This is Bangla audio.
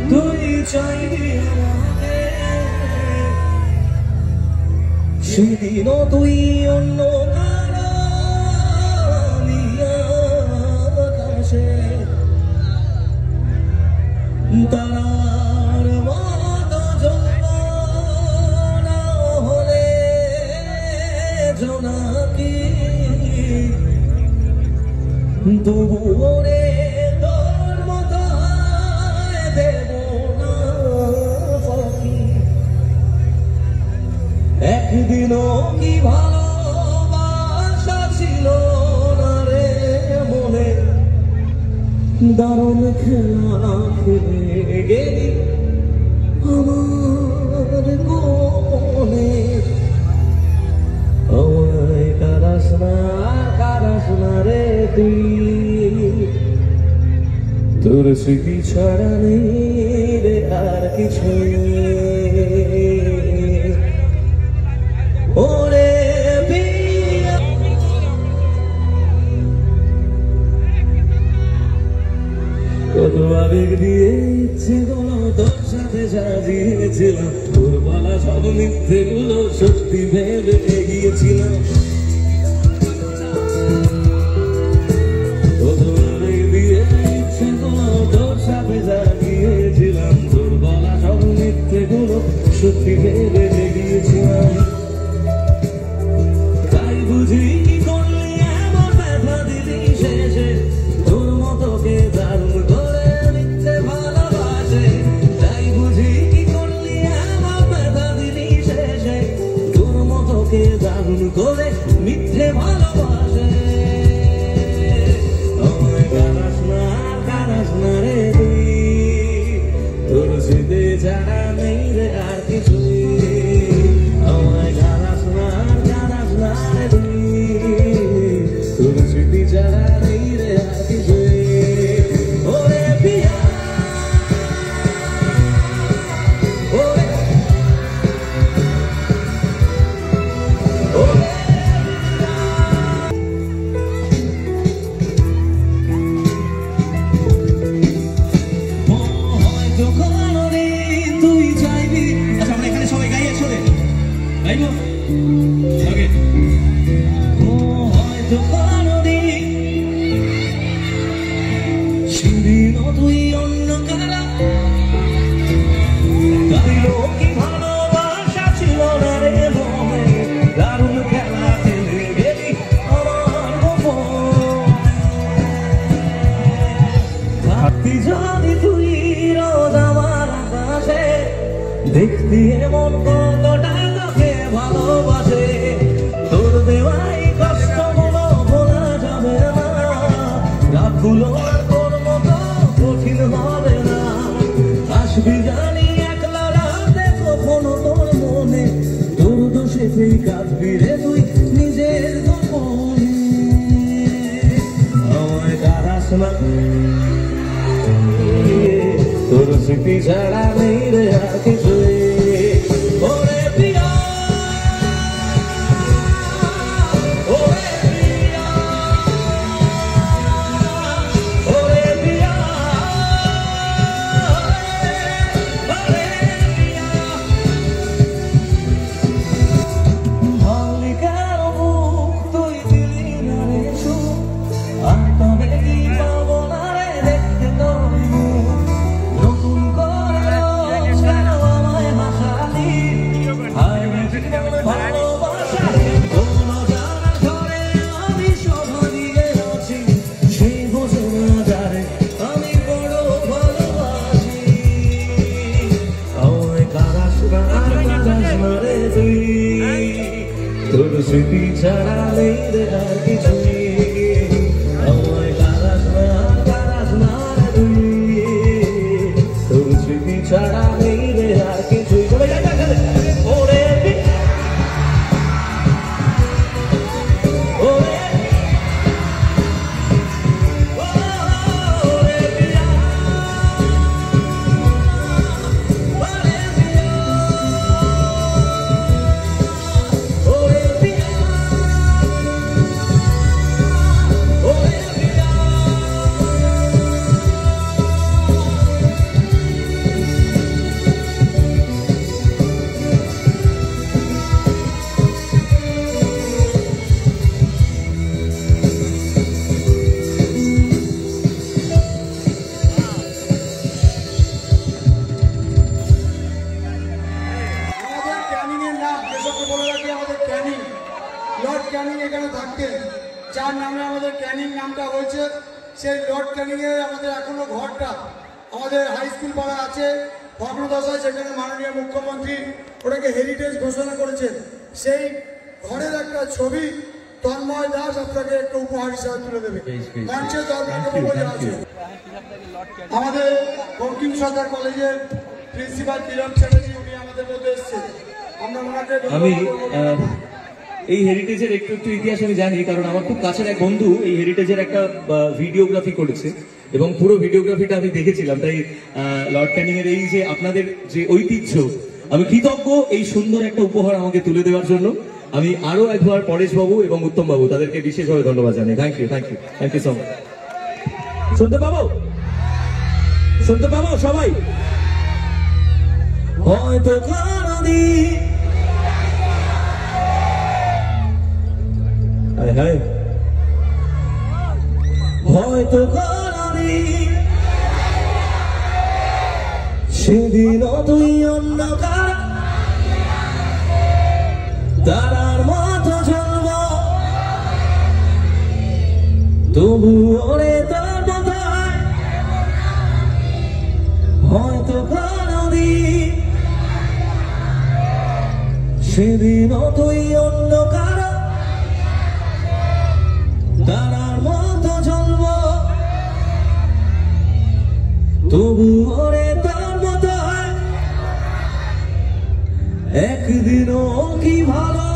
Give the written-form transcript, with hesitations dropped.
তুই চাইবি আমাকে সেদিনও তুই অন্য আকাশে তারার মতো জোনা হলে জোনাকি তবুও রে তোর মতো দেব না ফাঁকি একদিনও কি ভালোবাসা ছিল না রে মনে দারুণ খেলা খেলে গেলি আমার গোপনে আমায় কারাস না রে তুই তোর স্মৃতি ছাড়া নেই রে আর কিছু ওরে পিয়া কত আবেগ দিয়ে ইচ্ছেগুলো তোর সাথে সাজিয়েছিলাম তোর বলা সব মিথ্যেগুলো সত্যি ভেবে এগিয়েছিলাম কত আবেগ দিয়ে ইচ্ছেগুলো তোর সাথে সাজিয়েছিলাম তোর বলা সব মিথ্যেগুলো সত্যি ভেবে এগিয়েছিলাম তাই বুঝি কি করলি এমন ব্যথা দিলি শেষে তোর মতো কে দারুণ করে মিথ্যে ভালোবাসে তাই বুঝি কি করলি এমন ব্যথা দিলি শেষে তোর মতো কে দারুণ করে মিথ্যে ভালোবাসে আমায় কারাস না রে তুই তোর স্মৃতি ছাড়া নেই রে আর কিছুই আমায় কারাস না রে তুই তোর স্মৃতি ছাড়া নেই রে আর কিছুই ওরে পিয়া ওরে হয়তো কোনোদিন তুই চাইবি আচ্ছা আমরা এখানে সবাই গাই একসাথে গাইব ওকে হয়তো কোনোদিন সেদিনও তুই অন্য কারা তাইলো কি ভালোবাসা ছিল না রে মনে দারুণ খেলা খেলে গেলি আমার গোপনে যদি তুই রোজ আমার আকাশে দেখতি এমন কতটা তোকে ভালোবাসে তোর দেওয়াই কষ্টগুলো ভোলা যাবে না রাতগুলো আর তোর মতো কঠিন হবে না আসবি জানি একলা রাতে কখনো তোর মনে তোর দোষেতেই কাঁদবি রে তুই নিজের গোপনে আমায় কারাস না তোর স্মৃতি ছাড়া নেই রে আর কিছুই ওরে পিয়া ওরে পিয়া ওরে পিয়া ওরে পিয়া মালিকের মুখ তুই দিলি না রে সুখ আর তবে কি পাবো না রে দেখতে তোর মুখ নতুন করে আমায় হাসালি ভালোবাসা কোনো জানার ঘরে আমি শোভা দিয়ে আছি সেই বোঝে না যারে আমি বড় ভালোবাসি আমায় কারাস না রে তুই তোর স্মৃতি ছাড়া নেই রে আর কিছুই আমায় কারাস না রে তুই তোর স্মৃতি ছাড়া নেই রে আর কিছুই ওরে ওরে ওরে থাকতেন, যার নামে আমাদের ক্যানিং নামটা হয়েছে, সেই লর্ড ক্যানিংয়ে আমাদের এখনো ঘরটা আমাদের হাই স্কুল পাড়া আছে ভগ্নদশায়, সেখানে মাননীয় মুখ্যমন্ত্রী ওটাকে হেরিটেজ ঘোষণা করেছেন। সেই ঘরের একটা ছবি তন্ময় দাস আপনাকে একটা উপহার হিসাবে তুলে দেবে। মঞ্চে আছে আমাদের বঙ্কিম সরকার কলেজের প্রিন্সিপাল তিলক চ্যাটার্জি, উনি আমাদের মধ্যে এসেছেন। আমরা ওনাকে আমি এই হেরিটেজের একটু ইতিহাস আমি জানি, কারণ আমার খুব কাছের এক বন্ধু এই হেরিটেজের একটা ভিডিওগ্রাফি করেছে এবং পুরো ভিডিওগ্রাফিটা আমি দেখেছিলাম। তাই লর্ড ক্যানিং এর এই যে আপনাদের যে ঐতিহ্য, আমি কৃতজ্ঞ এই সুন্দর একটা উপহার আমাকে তুলে দেওয়ার জন্য। আমি আরো একবার পরেশ বাবু এবং উত্তম বাবু তাদেরকে বিশেষভাবে ধন্যবাদ জানাই। Thank you so much. শুনতে পাবো সবাই? হয়তো হয়তো সেদিন তুই অন্ধকার তারার মতো জ্বলব, তবু ওরে তোর বোধহয় হয়তো কোনদিন সেদিন তুই অন্ধকার তারার মতো জ্বলব, তবু ওরে তোর বোধহয় একদিনও কি ভালো